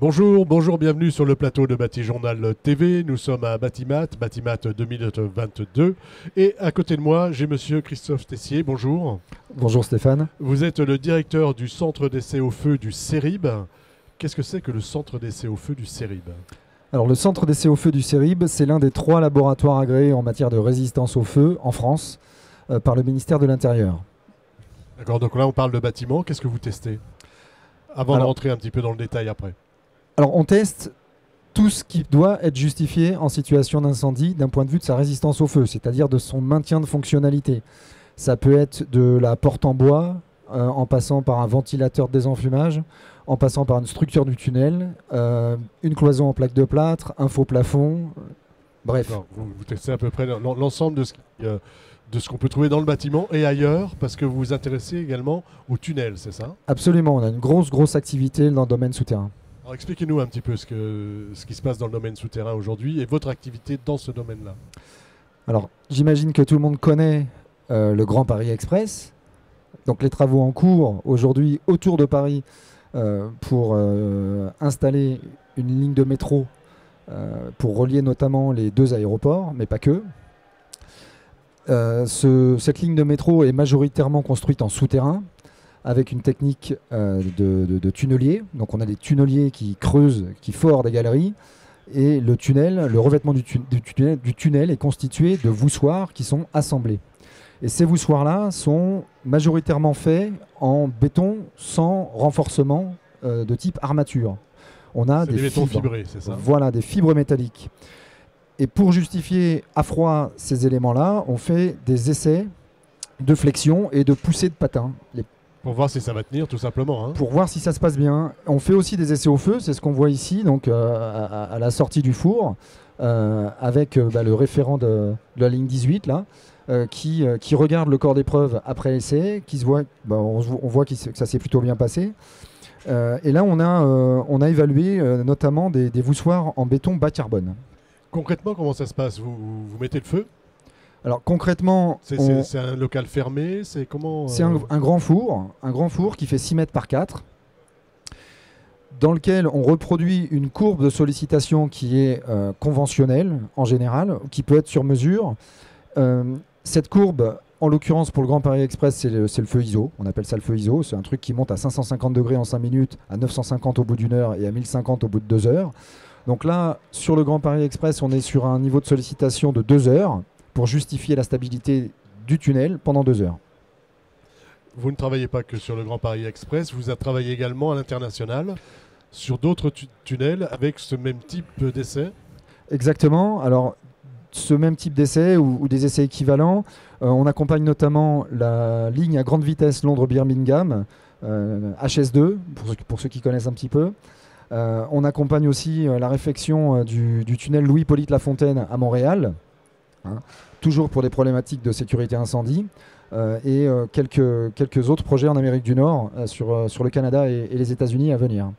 Bonjour, bonjour, bienvenue sur le plateau de Batijournal TV. Nous sommes à Batimat 2022. Et à côté de moi, j'ai monsieur Christophe Tessier. Bonjour. Bonjour Stéphane. Vous êtes le directeur du centre d'essai au feu du CERIB. Qu'est-ce que c'est que le centre d'essai au feu du CERIB? Alors le centre d'essai au feu du CERIB, c'est l'un des 3 laboratoires agréés en matière de résistance au feu en France par le ministère de l'Intérieur. D'accord, donc là on parle de bâtiments. Qu'est-ce que vous testez? Avant de rentrer un petit peu dans le détail après. Alors on teste tout ce qui doit être justifié en situation d'incendie d'un point de vue de sa résistance au feu, c'est-à-dire de son maintien de fonctionnalité. Ça peut être de la porte en bois, en passant par un ventilateur de désenfumage, en passant par une structure du tunnel, une cloison en plaque de plâtre, un faux plafond, bref. Non, vous testez à peu près l'ensemble de ce qu'on peut trouver dans le bâtiment et ailleurs, parce que vous vous intéressez également au tunnel, c'est ça? Absolument, on a une grosse activité dans le domaine souterrain. Alors expliquez-nous un petit peu ce qui se passe dans le domaine souterrain aujourd'hui et votre activité dans ce domaine-là. Alors j'imagine que tout le monde connaît le Grand Paris Express, donc les travaux en cours aujourd'hui autour de Paris pour installer une ligne de métro pour relier notamment les 2 aéroports, mais pas que. Cette ligne de métro est majoritairement construite en souterrain avec une technique de tunnelier. Donc on a des tunneliers qui creusent, qui forent des galeries, et le revêtement du tunnel est constitué de voussoirs qui sont assemblés. Et ces voussoirs-là sont majoritairement faits en béton sans renforcement de type armature. On a des bétons fibres fibrés, c'est ça? Voilà, des fibres métalliques. Et pour justifier à froid ces éléments-là, on fait des essais de flexion et de poussée de patins. Pour voir si ça va tenir, tout simplement. Hein. Pour voir si ça se passe bien. On fait aussi des essais au feu, c'est ce qu'on voit ici, donc à la sortie du four, avec le référent de la ligne 18, là, qui regarde le corps d'épreuve après essai, on voit que ça s'est plutôt bien passé. Et là, on a évalué notamment des voussoirs en béton bas carbone. Concrètement, comment ça se passe? Vous mettez le feu? Alors concrètement, c'est un local fermé, c'est comment C'est un grand four qui fait 6 mètres par 4, dans lequel on reproduit une courbe de sollicitation qui est conventionnelle en général, qui peut être sur mesure. Cette courbe, en l'occurrence pour le Grand Paris Express, c'est le feu ISO. On appelle ça le feu ISO. C'est un truc qui monte à 550 degrés en 5 minutes, à 950 au bout d'1 heure et à 1050 au bout de 2 heures. Donc là, sur le Grand Paris Express, on est sur un niveau de sollicitation de 2 heures pour justifier la stabilité du tunnel pendant 2 heures. Vous ne travaillez pas que sur le Grand Paris Express, vous travaillez également à l'international sur d'autres tunnels avec ce même type d'essai? Exactement. Alors, ce même type d'essai ou des essais équivalents, on accompagne notamment la ligne à grande vitesse Londres-Birmingham, HS2, pour ceux qui connaissent un petit peu. On accompagne aussi la réfection du tunnel Louis-Hippolyte Lafontaine à Montréal, toujours pour des problématiques de sécurité incendie, et quelques autres projets en Amérique du Nord, sur le Canada et les États-Unis à venir.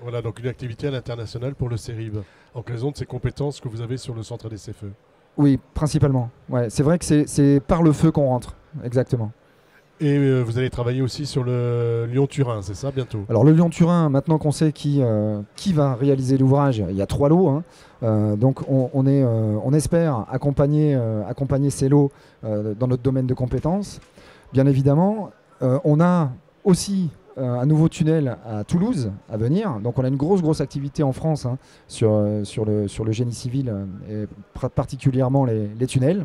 Voilà, donc une activité à l'international pour le CERIB, en raison de ces compétences que vous avez sur le centre d'essai feu. Oui, principalement. Ouais, c'est vrai que c'est par le feu qu'on rentre, exactement. Et vous allez travailler aussi sur le Lyon-Turin, c'est ça, bientôt? Alors le Lyon-Turin, maintenant qu'on sait qui va réaliser l'ouvrage, il y a 3 lots. Donc on espère accompagner ces lots dans notre domaine de compétences. Bien évidemment, on a aussi un nouveau tunnel à Toulouse à venir. Donc on a une grosse activité en France sur le génie civil, et particulièrement les tunnels.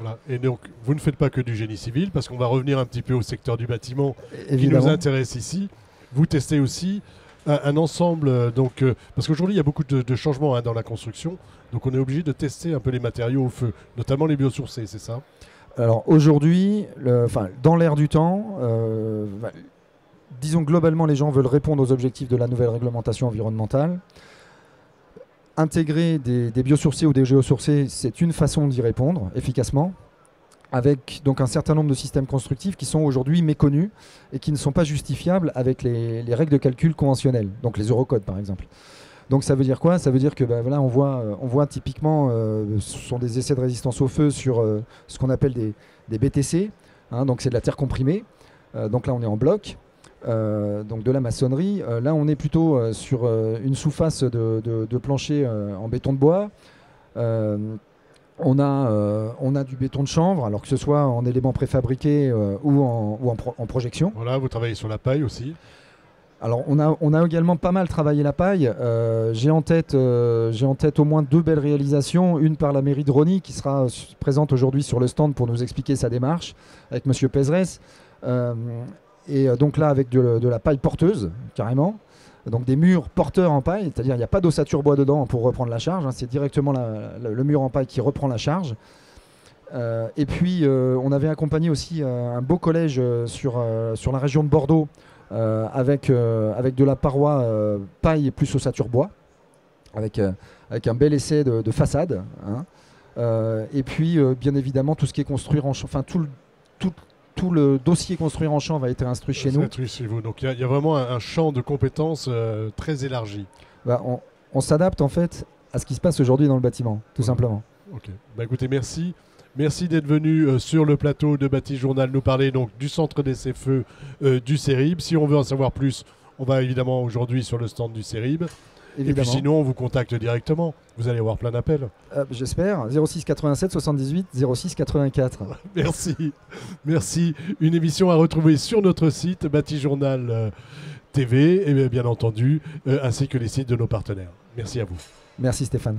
Voilà. Et donc, vous ne faites pas que du génie civil, parce qu'on va revenir un petit peu au secteur du bâtiment Évidemment. qui nous intéresse ici. Vous testez aussi un ensemble, parce qu'aujourd'hui, il y a beaucoup de changements dans la construction, donc on est obligé de tester un peu les matériaux au feu, notamment les biosourcés, c'est ça? Alors aujourd'hui, dans l'air du temps, disons globalement, les gens veulent répondre aux objectifs de la nouvelle réglementation environnementale. Intégrer des biosourcés ou des géosourcés, c'est une façon d'y répondre efficacement, avec donc un certain nombre de systèmes constructifs qui sont aujourd'hui méconnus et qui ne sont pas justifiables avec les règles de calcul conventionnelles, donc les Eurocodes par exemple. Donc ça veut dire quoi? Ça veut dire que voilà, on voit typiquement, ce sont des essais de résistance au feu sur ce qu'on appelle des BTC, donc c'est de la terre comprimée, donc là on est en bloc. donc de la maçonnerie. Là, on est plutôt sur une sous-face de plancher en béton de bois. On a du béton de chanvre, alors que ce soit en éléments préfabriqués ou en projection. Voilà, vous travaillez sur la paille aussi. Alors on a également pas mal travaillé la paille. J'ai en tête au moins 2 belles réalisations. Une par la mairie de Rosny qui sera présente aujourd'hui sur le stand pour nous expliquer sa démarche avec Monsieur Pézerès. Et donc là avec de la paille porteuse carrément. Donc des murs porteurs en paille, c'est-à-dire il n'y a pas d'ossature bois dedans pour reprendre la charge. C'est directement le mur en paille qui reprend la charge. Et puis on avait accompagné aussi un beau collège sur la région de Bordeaux. Avec de la paroi paille plus ossature bois, avec un bel essai de façade. Hein. Et puis, bien évidemment, tout ce qui est construire en champ, enfin tout le dossier construire en champ va être instruit chez nous. Instruit chez vous. Donc il y a vraiment un champ de compétences très élargi. Bah, on s'adapte en fait à ce qui se passe aujourd'hui dans le bâtiment, tout simplement. Ok. Bah, écoutez, merci. Merci d'être venu sur le plateau de Bâti Journal nous parler donc du centre des CFE du CERIB. Si on veut en savoir plus, on va évidemment aujourd'hui sur le stand du CERIB. Évidemment. Et puis sinon, on vous contacte directement. Vous allez avoir plein d'appels. J'espère. 06 87 78 06 84. Merci. Merci. Une émission à retrouver sur notre site Bâti Journal TV et bien entendu, ainsi que les sites de nos partenaires. Merci à vous. Merci Stéphane.